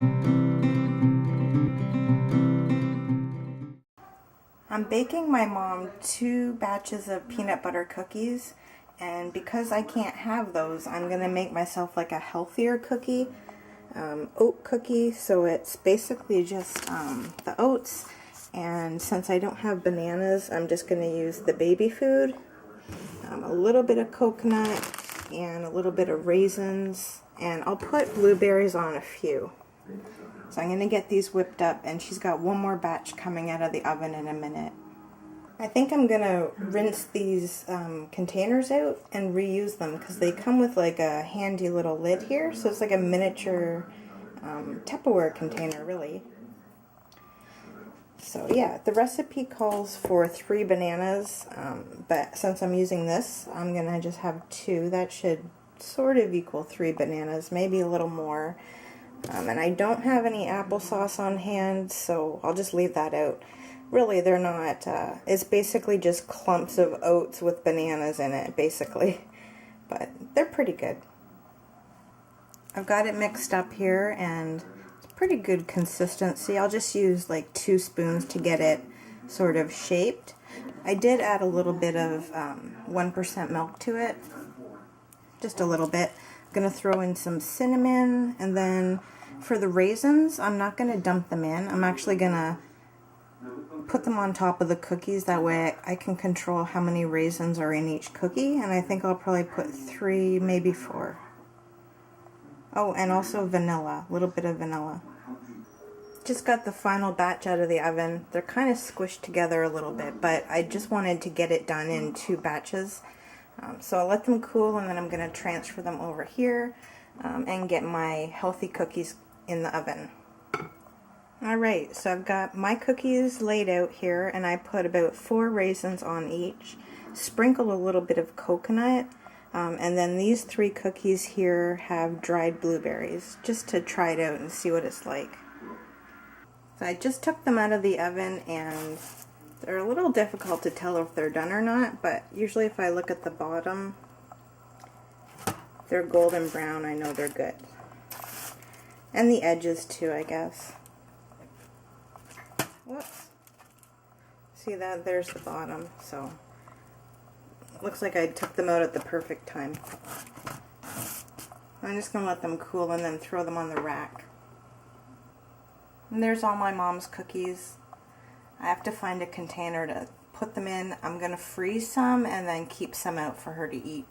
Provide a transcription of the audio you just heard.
I'm baking my mom 2 batches of peanut butter cookies, and because I can't have those, I'm going to make myself like a healthier cookie, oat cookie. So it's basically just the oats, and since I don't have bananas, I'm just going to use the baby food, a little bit of coconut, and a little bit of raisins, and I'll put blueberries on a few. So I'm going to get these whipped up, and she's got one more batch coming out of the oven in a minute. I think I'm going to rinse these containers out and reuse them because they come with like a handy little lid here. So it's like a miniature Tupperware container, really. So yeah, the recipe calls for 3 bananas, but since I'm using this, I'm going to just have 2. That should sort of equal 3 bananas, maybe a little more. And I don't have any applesauce on hand, so I'll just leave that out. Really, they're not, it's basically just clumps of oats with bananas in it, basically. But they're pretty good. I've got it mixed up here, and it's pretty good consistency. I'll just use like 2 spoons to get it sort of shaped. I did add a little bit of 1% milk to it, just a little bit. I'm going to throw in some cinnamon, and then for the raisins, I'm not going to dump them in. I'm actually going to put them on top of the cookies. That way I can control how many raisins are in each cookie, and I think I'll probably put 3, maybe 4. Oh, and also vanilla, a little bit of vanilla. Just got the final batch out of the oven. They're kind of squished together a little bit, but I just wanted to get it done in 2 batches. So I'll let them cool, and then I'm going to transfer them over here and get my healthy cookies in the oven. Alright, so I've got my cookies laid out here, and I put about 4 raisins on each, sprinkled a little bit of coconut, and then these 3 cookies here have dried blueberries, just to try it out and see what it's like. So I just took them out of the oven, and they're a little difficult to tell if they're done or not, but usually if I look at the bottom, they're golden brown, I know they're good. And the edges too, I guess. Whoops. See that? There's the bottom, so looks like I took them out at the perfect time. I'm just going to let them cool and then throw them on the rack. And there's all my mom's cookies. I have to find a container to put them in. I'm going to freeze some and then keep some out for her to eat.